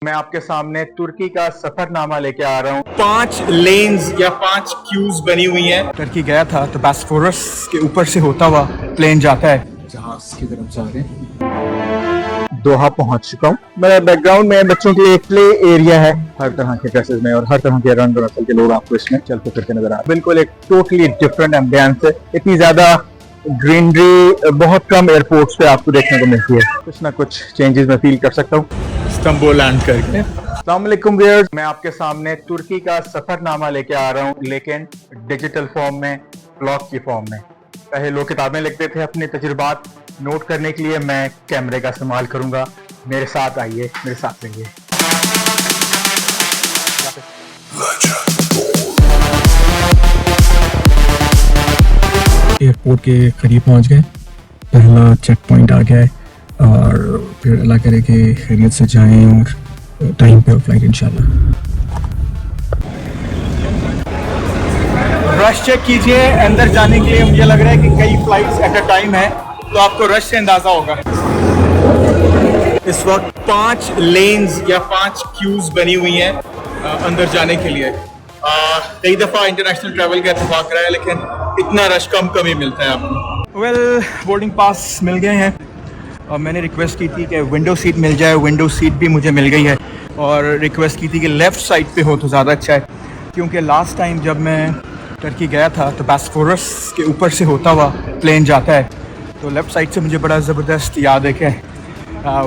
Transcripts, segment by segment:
मैं आपके सामने तुर्की का सफरनामा लेके आ रहा हूँ। 5 लेन्स या 5 क्यूज बनी हुई हैं। टर्की गया था तो बॉस्फोरस के ऊपर से होता हुआ प्लेन जाता है, जहाज की तरफ जा रहे हैं। दोहा पहुंच चुका हूँ। मेरा बैकग्राउंड में बच्चों के लिए एक प्ले एरिया है, हर तरह के ड्रेसेस में और हर तरह के रंग नस्ल के लोग आपको इसमें चलते फिरते नजर आ रहे हैं। बिल्कुल एक टोटली डिफरेंट एम्बियंस है। इतनी ज्यादा ग्रीनरी बहुत कम एयरपोर्ट्स पे आपको देखने को मिलती है। कुछ ना कुछ चेंजेस मैं फील कर सकता हूँ इस्तांबुल लैंड करके। अस्सलाम वालेकुम व्यूअर्स, मैं आपके सामने तुर्की का सफरनामा लेके आ रहा हूँ, लेकिन डिजिटल फॉर्म में, ब्लॉग की फॉर्म में। पहले लोग किताबें लिखते थे अपने तजुर्बात नोट करने के लिए, मैं कैमरे का इस्तेमाल करूंगा। मेरे साथ आइए, मेरे साथ रहिए। एयरपोर्ट के करीब पहुंच गए, पहला चेक पॉइंट आ गया है और फिर अल्लाह करे कि खैरियत से जाएं और टाइम पे फ्लाइट इंशाल्लाह। रश चेक कीजिए अंदर जाने के लिए। मुझे लग रहा है कि कई फ्लाइट्स एट अ टाइम है, तो आपको रश से अंदाजा होगा। इस वक्त 5 लेन्स या 5 क्यूज बनी हुई हैं अंदर जाने के लिए। कई दफ़ा इंटरनेशनल ट्रैवल का इत्तेफाक रहा है, लेकिन इतना रश कम ही मिलता है आपको। बोर्डिंग पास मिल गए हैं और मैंने रिक्वेस्ट की थी कि विंडो सीट मिल जाए। विंडो सीट भी मुझे मिल गई है और रिक्वेस्ट की थी कि लेफ़्ट साइड पे हो तो ज़्यादा अच्छा है, क्योंकि लास्ट टाइम जब मैं टर्की गया था तो बॉस्फोरस के ऊपर से होता हुआ प्लेन जाता है, तो लेफ़्ट साइड से मुझे बड़ा ज़बरदस्त याद है कि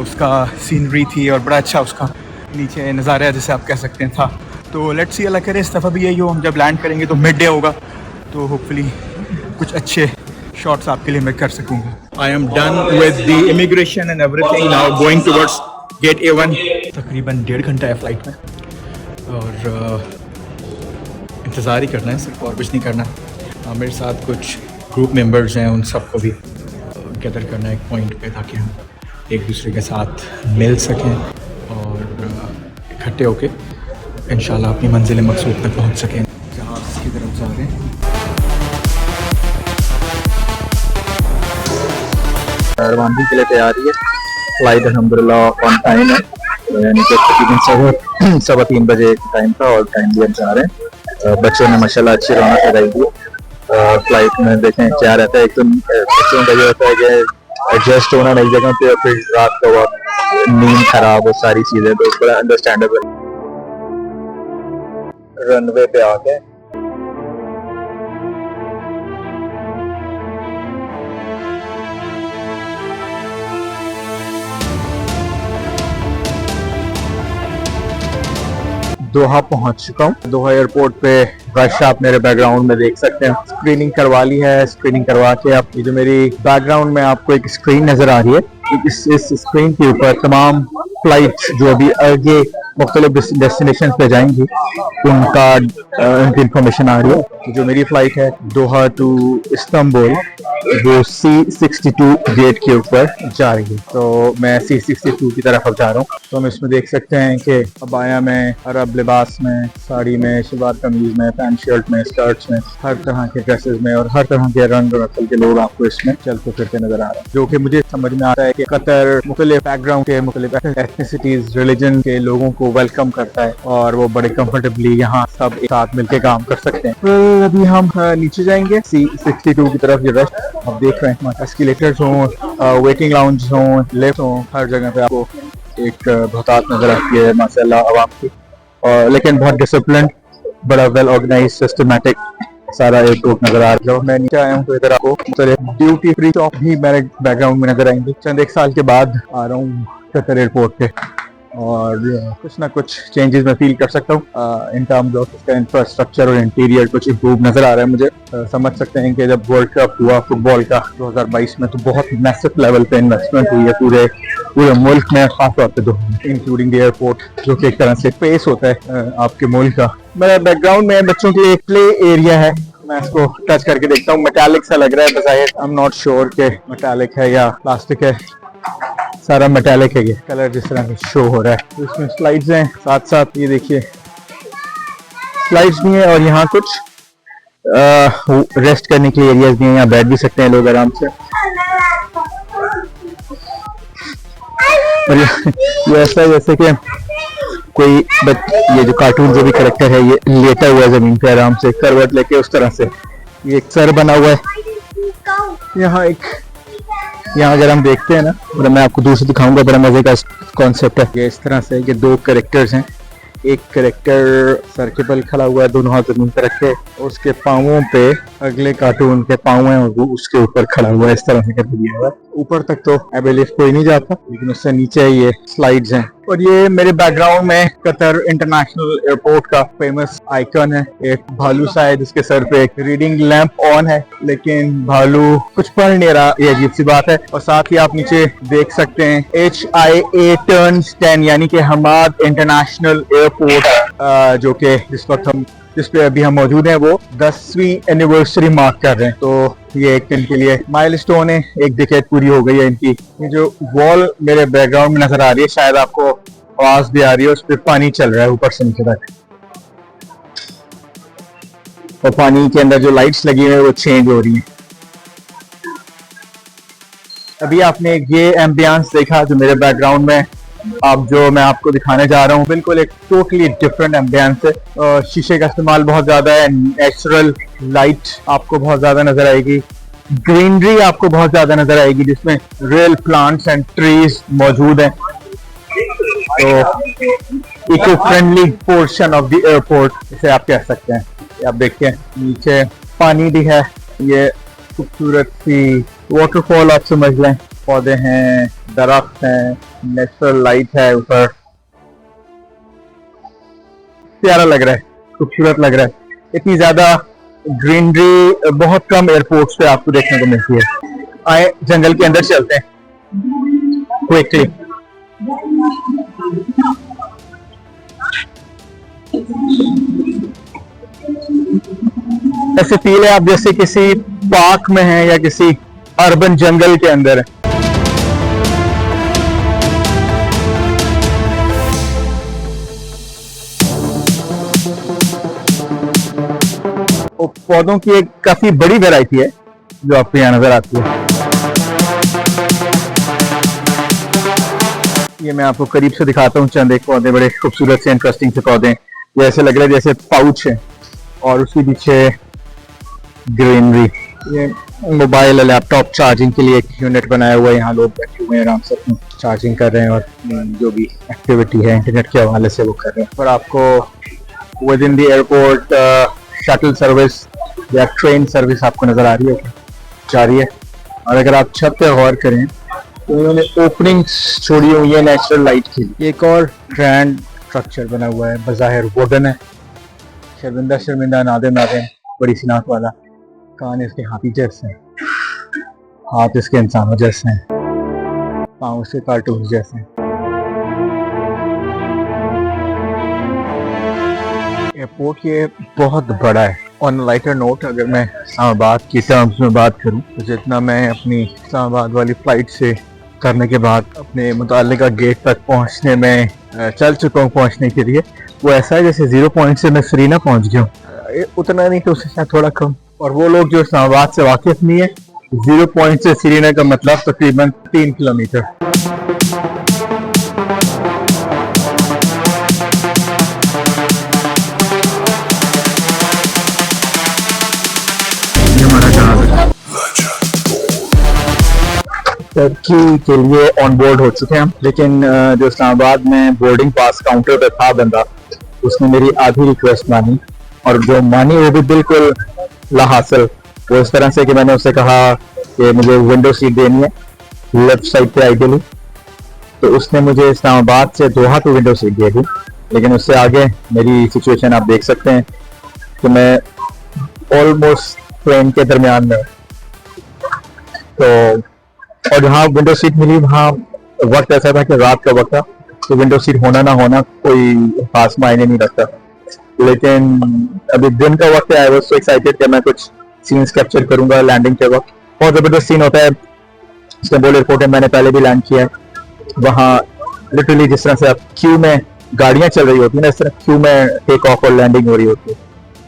उसका सीनरी थी और बड़ा अच्छा उसका नीचे नज़ारा जैसे आप कह सकते हैं था। तो लेट्स सी, अल्लाह करे इस दफ़ा भी यही हो। हम जब लैंड करेंगे तो मिड डे होगा, तो होपफुली कुछ अच्छे शॉट्स आपके लिए मैं कर सकूँगा। I am done with the immigration and everything, now going towards gate A1। तकरीबन 1.5 घंटा है फ्लाइट में और इंतज़ार ही करना है सिर्फ, और कुछ नहीं करना। मेरे साथ कुछ ग्रुप मेंबर्स हैं, उन सबको भी गैदर करना है एक पॉइंट पे, ताकि हम एक दूसरे के साथ मिल सकें और इकट्ठे होके इंशाल्लाह अपनी मंजिल मकसूद तक पहुँच सकें। जहाज़ की तरफ जा रहे हैं। रवानगी के लिए तैयारी है। फ्लाइट अल्हम्दुलिल्लाह ऑन टाइम है, यानी कि तकरीबन 3:15 बजे टाइम था और टाइम भी हम जा रहे हैं। बच्चों ने माशाल्लाह अच्छी रौनक लगाई है। फ्लाइट में देखें क्या रहता है, एक तो बच्चों का ये होता है कि एडजस्ट होना नई जगह पे, फिर रात का वक्त, नींद खराब, वो सारी चीज़ें तो बड़ा अंडरस्टैंडेबल। रनवे पे आ गए। दोहा पहुंच चुका हूँ। दोहा एयरपोर्ट पे रश आप मेरे बैकग्राउंड में देख सकते हैं। स्क्रीनिंग करवा ली है। स्क्रीनिंग करवा के आप, ये जो मेरी बैकग्राउंड में आपको एक स्क्रीन नजर आ रही है, इस स्क्रीन के ऊपर तमाम फ्लाइट्स जो अभी आगे मुख्तलिफ डेस्टिनेशन पे जाएंगी उनका इंफॉर्मेशन आ रही है। जो मेरी फ्लाइट है दोहा टू इस्तांबुल, वो C62 गेट के ऊपर जा रही है, तो मैं C62 की तरफ अब जा रहा हूँ। तो हम इसमें देख सकते हैं कि अबाया में, अरब लिबास में, साड़ी में, शलवार कमीज में, पैंट शर्ट में, स्कर्ट्स में, हर तरह के ड्रेसेस में और हर तरह के रंग नस्ल के लोग आपको इसमें चलते फिरते नजर आ रहे हैं। जो कि मुझे समझ में आता है कि कतर मुख्तलिफ बैकग्राउंड के, मुख्तलिफ एथनिसिटीज, रिलीजन के लोगों को वेलकम करता है और वो बड़े कंफर्टेबली यहाँ सब एक साथ मिलकर काम कर सकते हैं। तो अभी हम नीचे जाएंगे C62 की तरफ। ये रश आप देख रहे हैं, एस्केलेटर्स हों, वेटिंग लाउंज हों, लिफ्ट हों, हर जगह पे आपको एक बहुतात नजर आती है माशाल्लाह आवाम की। और लेकिन बहुत डिसिप्लिन, बड़ा वेल ऑर्गेनाइज, सिस्टमैटिक सारा एयरपोर्ट नजर आ रहा है। जब मैं नीचे आया हूँ तो इधर आपको ड्यूटी फ्री शॉप भी मेरे बैकग्राउंड में नजर आएंगी। चंद एक साल के बाद आ रहा हूँ कतर एयरपोर्ट पे और कुछ ना कुछ चेंजेस मैं फील कर सकता हूँ इन टर्म्स ऑफ इसका इंफ्रास्ट्रक्चर और इंटीरियर कुछ इम्प्रूव नजर आ रहा है मुझे। समझ सकते हैं कि जब वर्ल्ड कप हुआ फुटबॉल का 2022 में, तो बहुत मैसिव लेवल पे इन्वेस्टमेंट हुई है पूरे मुल्क में, खासतौर पे दो, इंक्लूडिंग एयरपोर्ट, जो कि एक तरह से फेस होता है आपके मुल्क का। मेरा बैकग्राउंड में बच्चों के लिए एक प्ले एरिया है, मैं इसको टच करके देखता हूँ। मेटालिक सा लग रहा है बज़ाहिर, आई एम नॉट श्योर के मेटालिक है या प्लास्टिक है। सारा मेटालिक है, ये कलर जिस तरह से शो हो रहा है। इसमें स्लाइड्स हैं, साथ साथ ये देखिए स्लाइड्स भी हैं और यहाँ कुछ रेस्ट करने के लिए एरियाज भी हैं, यहाँ बैठ भी सकते हैं लोग आराम से। और ये ऐसा जैसे कि कोई ये जो कार्टून जो भी करेक्टर है ये लेटा हुआ है जमीन पे आराम से करवट लेके उस तरह से। ये एक सर बना हुआ है यहाँ अगर हम देखते हैं ना, और मैं आपको दूर से दिखाऊंगा, बड़ा मजे का कॉन्सेप्ट है। ये इस तरह से ये दो करेक्टर्स हैं, एक करेक्टर सर के बल खड़ा हुआ है दोनों हाथ जमीन पर रखे, और उसके पांवों पे अगले कार्टून के पांव हैं और वो उसके ऊपर खड़ा हुआ है, इस तरह से करके दिया हुआ है। ऊपर तक तो आई बिलीव कोई नहीं जाता, लेकिन उससे नीचे ये स्लाइड्स हैं। और ये मेरे बैकग्राउंड में कतर इंटरनेशनल एयरपोर्ट का फेमस आइकन है, एक भालू सा है जिसके सर पे एक रीडिंग लैंप ऑन है, लेकिन भालू कुछ पढ़ नहीं रहा, ये अजीब सी बात है। और साथ ही आप नीचे देख सकते हैं HIA टर्न्स 10 यानी कि हमाद इंटरनेशनल एयरपोर्ट, जो कि जिस पे अभी हम मौजूद हैं वो 10वीं एनिवर्सरी मार्क कर रहे हैं। तो ये एक दिन के लिए माइलस्टोन है, एक डिकेड पूरी हो गई है इनकी। ये जो वॉल मेरे बैकग्राउंड में नजर आ रही है, शायद आपको आवाज भी आ रही है, उस पर पानी चल रहा है ऊपर से नीचे तक, और पानी के अंदर जो लाइट्स लगी हुई है वो चेंज हो रही है। अभी आपने ये एम्बियंस देखा जो मेरे बैकग्राउंड में अब जो मैं आपको दिखाने जा रहा हूँ, बिल्कुल एक टोटली डिफरेंट एम्बियंस है। शीशे का इस्तेमाल बहुत ज्यादा है, नेचुरल लाइट आपको बहुत ज्यादा नजर आएगी, ग्रीनरी आपको बहुत ज्यादा नजर आएगी जिसमें रियल प्लांट्स एंड ट्रीज मौजूद हैं। तो eco friendly portion of the airport इसे आप कह सकते हैं। आप देखिए नीचे पानी भी है, ये खूबसूरत सी वाटरफॉल आप समझ लें, पौधे हैं, दरख्त हैं, नेचुरल लाइट है ऊपर, प्यारा लग रहा है, खूबसूरत लग रहा है। इतनी ज्यादा ग्रीनरी बहुत कम एयरपोर्ट्स पे आपको देखने को मिलती है। आए जंगल के अंदर चलते हैं क्विकली। ऐसे फील है आप जैसे किसी पार्क में हैं या किसी अर्बन जंगल के अंदर है। पौधों की एक काफी बड़ी वैरायटी है जो आपको यहाँ नजर आती है। ये मैं आपको करीब से दिखाता हूँ, चंद एक पौधे बड़े खूबसूरत से इंटरेस्टिंग से पौधे, जैसे लग रहा है जैसे पाउच है, और उसके पीछे ग्रीनरी। ये मोबाइल और लैपटॉप चार्जिंग के लिए एक यूनिट बनाया हुआ है, यहाँ लोग बैठे हुए हैं आराम से चार्जिंग कर रहे हैं और जो भी एक्टिविटी है इंटरनेट के हवाले से वो कर रहे हैं। और आपको with in the airport shuttle service या ट्रेन सर्विस आपको नजर आ रही है, जा रही है। और अगर आप छत पे गौर करें तो उन्होंने ओपनिंग्स छोड़ी हुई है नेचुरल लाइट की। एक और ग्रैंड स्ट्रक्चर बना हुआ है, बज़ाहिर वुडन है, शर्मिंदा नादिम बड़ी सी नाक वाला, कान इसके हाथी जैसे हैं, हाथ इसके इंसानों जैसे हैं, पाँव इसके कार्टून जैसे हैं। एयरपोर्ट ये बहुत बड़ा है। ऑन लाइटर नोट अगर मैं इस्लामाबाद की टर्म्स में बात करूं तो जितना मैं अपनी इस्लामाबाद वाली फ्लाइट से करने के बाद अपने मुताल्लिका गेट तक पहुंचने में चल चुका हूं पहुंचने के लिए, वो ऐसा है जैसे 0 पॉइंट से मैं सरीना पहुंच गया हूँ, उतना नहीं तो उससे शायद थोड़ा कम। और वो लोग जो इस्लामाबाद से वाकिफ नहीं है, 0 पॉइंट से सरीना का मतलब तकरीबन 3 किलोमीटर। टर्की के लिए ऑन बोर्ड हो चुके हैं, लेकिन जो इस्लामाबाद में बोर्डिंग पास काउंटर पे था बंदा, उसने मेरी आधी रिक्वेस्ट मानी, और जो मानी वो भी बिल्कुल लाहासिल। वो इस तरह से कि मैंने उससे कहा कि मुझे विंडो सीट देनी है लेफ्ट साइड पे आइडियली, तो उसने मुझे इस्लामाबाद से दोहा पे विंडो सीट दे दी। लेकिन उससे आगे मेरी सिचुएशन आप देख सकते हैं कि मैं ऑलमोस्ट ट्रेन के दरमियान में, तो और जहाँ विंडो सीट मिली वहाँ वक्त ऐसा था कि रात का वक्त था, तो विंडो सीट होना ना होना कोई खास मायने नहीं रखता। लेकिन अभी दिन का वक्त है, आई वाज सो एक्साइटेड कि मैं कुछ सीन्स कैप्चर करूंगा लैंडिंग के वक्त। बहुत जबरदस्त सीन होता है इस्तांबुल एयरपोर्ट में, मैंने पहले भी लैंड किया है। वहाँ लिटरली जिस तरह से आप क्यू में गाड़ियां चल रही होती है ना, इस तरह क्यू में टेक ऑफ और लैंडिंग हो रही होती है,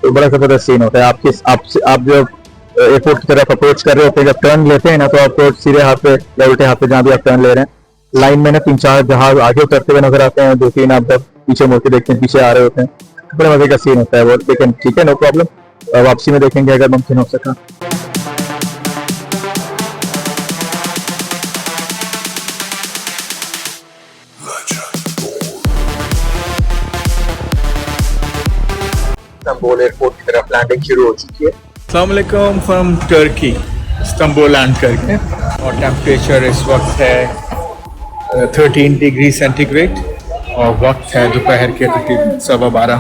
तो बड़ा जबरदस्त सीन होता है। आप जो एयरपोर्ट की तरफ अप्रोच कर रहे होते हैं, जब टर्न लेते हैं ना, तो आप सीधे हाथ पे या उल्टे हाथ पे जहाँ भी आप टर्न ले रहे हैं, लाइन में ना 3-4 जहाज आगे उतरते हुए नजर आते हैं, 2-3 आप जब पीछे मुड़ के देखते हैं, पीछे आ रहे होते हैं, बड़े मजे का सीन होता है वो। लेकिन ठीक है, नो प्रॉब्लम, वापसी में देखेंगे अगर मुमकिन हो सका। इस्तांबुल एयरपोर्ट की तरफ लैंडिंग शुरू हो चुकी है। अस्सलाम वालेकुम फ्रॉम टर्की, इस्तांबुल लैंड करके, और टेम्परेचर इस वक्त है 13 डिग्री सेंटीग्रेड और वक्त है दोपहर के तकरीबन 12:15।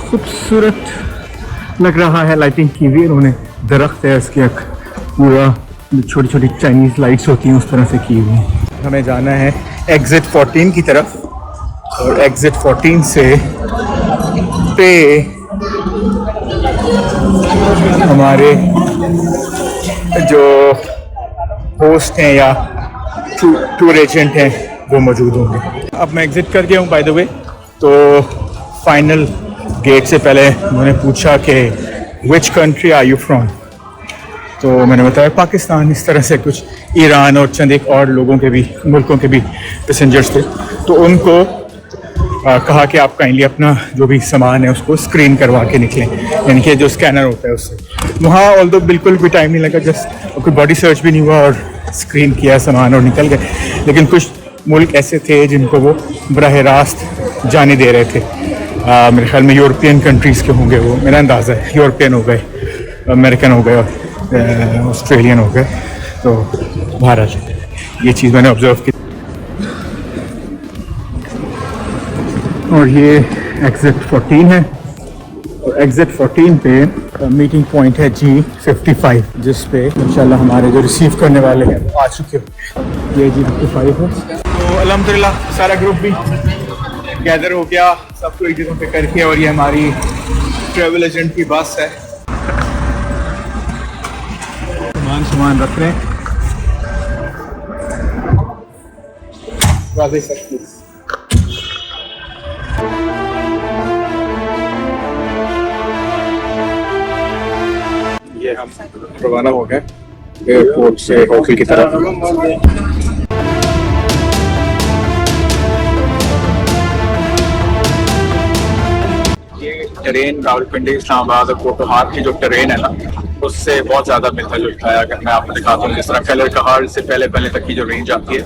खूबसूरत लग रहा है, लाइटिंग की हुई उन्होंने, दरख्त है इसके पूरा, छोटी छोटी चाइनीज लाइट्स होती हैं उस तरह से की हुई। हमें जाना है एग्जिट 14 की तरफ, और एग्जिट 14 से पे हमारे जो होस्ट हैं या टूर एजेंट हैं वो मौजूद होंगे। अब मैं एग्जिट कर गया हूँ बाय द वे, तो फाइनल गेट से पहले उन्होंने पूछा कि which country are you from, तो मैंने बताया पाकिस्तान। इस तरह से कुछ ईरान और चंद एक और लोगों के भी, मुल्कों के भी पैसेंजर्स थे, तो उनको कहा कि आप काइंडली अपना जो भी सामान है उसको स्क्रीन करवा के निकलें, यानी कि जो स्कैनर होता है उससे। वहाँ ऑल्दो बिल्कुल भी टाइम नहीं लगा, जस्ट कोई बॉडी सर्च भी नहीं हुआ और स्क्रीन किया सामान और निकल गए। लेकिन कुछ मुल्क ऐसे थे जिनको वो बराह रास्त जाने दे रहे थे। मेरे ख्याल में यूरोपियन कंट्रीज़ के होंगे वो, मेरा अंदाज़ा है। यूरोपियन हो गए, अमेरिकन हो गए, ऑस्ट्रेलियन हो गए, तो भारत, ये चीज़ मैंने ऑब्जर्व की। और ये एग्जिट 14 है, और एग्जिट 14 पे मीटिंग पॉइंट है G55, जिस पे इंशाल्लाह हमारे जो रिसीव करने वाले हैं वो आ चुके हैं। ये G55 है। तो अल्हम्दुलिल्लाह सारा ग्रुप भी गैदर हो गया, सबको एक जगह पे करके, और ये हमारी ट्रैवल एजेंट की बस है। सामान रख रहे हैं। ये हम रवाना हो गए एयरपोर्ट से होटल की तरफ। ये ट्रेन रावलपिंडी, इस्लामाबाद और कोटोहार की जो ट्रेन है ना, उससे बहुत ज़्यादा मिलता जुलता है। अगर मैं आपको दिखाता हूँ, जिस तरह कलर कहार से पहले पहले तक की जो रेंज आती है,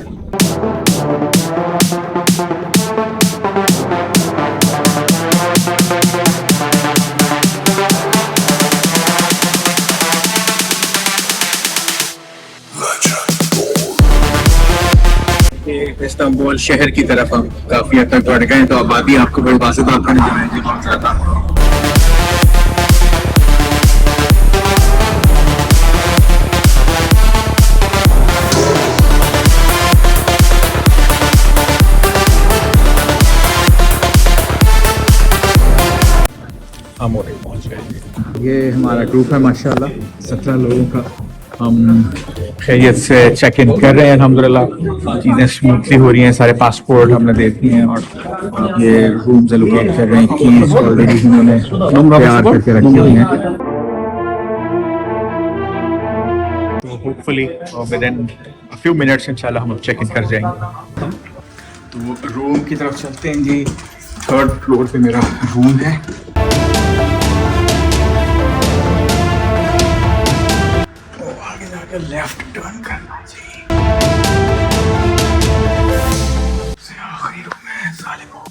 इस्तांबुल शहर की तरफ हम काफी हद तक बढ़ गए, तो आबादी आपको बड़ी बात तो आपका नहीं जाएगी बहुत ज़्यादा। हम और पहुंच गए। ये हमारा ग्रुप है माशाल्लाह 17 लोगों का। हम खैरियत से चेक इन कर रहे हैं, अल्हम्दुलिल्लाह चीज़ें स्मूथली हो रही हैं। सारे पासपोर्ट हमने दे दिए हैं, और ये रूम्स एलोकेट कर रहे हैं। कीज ऑलरेडी उन्होंने तैयार करके रखी हुई हैं, तो hopefully with in a few minutes इंशाल्लाह हम चेक इन कर जाएंगे। तो रूम की तरफ चलते हैं जी। 3rd फ्लोर पे मेरा रूम है। लेफ्ट टर्न करना चाहिए। आखिरी रूम है सालिमो।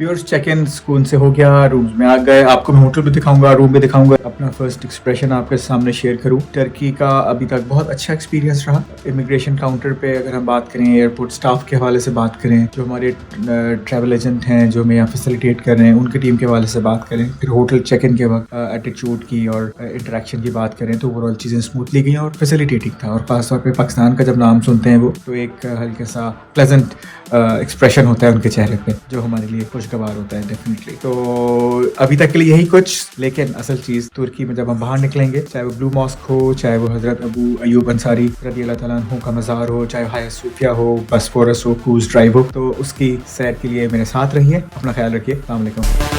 व्यूअर्स, चेक इन सुकून से हो गया, रूम्स में आ गए। आपको मैं होटल भी दिखाऊंगा, रूम भी दिखाऊंगा। अपना फर्स्ट एक्सप्रेशन आपके सामने शेयर करूं। टर्की का अभी तक बहुत अच्छा एक्सपीरियंस रहा। इमिग्रेशन काउंटर पे अगर हम बात करें, एयरपोर्ट स्टाफ के हवाले से बात करें, जो हमारे ट्रैवल एजेंट हैं जो हमें यहाँ फैसिलिटेट कर रहे हैं, उनकी टीम के हवाले से बात करें, फिर होटल चेक इन के वक्त एटीट्यूड की और इंटरेक्शन की बात करें, तो ओवरऑल चीज़ें स्मूथली गई और फैसिलिटेटिंग था। और खासतौर पर पाकिस्तान का जब नाम सुनते हैं वो, तो एक हल्का सा प्लेजेंट एक्सप्रेशन होता है उनके चेहरे पे, जो हमारे लिए खुशगवार होता है डेफिनेटली। तो अभी तक के लिए यही कुछ, लेकिन असल चीज़ तुर्की में जब हम बाहर निकलेंगे, चाहे वो ब्लू मॉस्क हो, चाहे वो हज़रत अबू अयूब अंसारी रज़ी अल्लाह तआला अन्हु का मज़ार हो, चाहे हाया सूफिया हो, बसफोरस हो, क्रूज ड्राइव हो, तो उसकी सैर के लिए मेरे साथ रहिए। अपना ख्याल रखिए। अस्सलाम वालेकुम।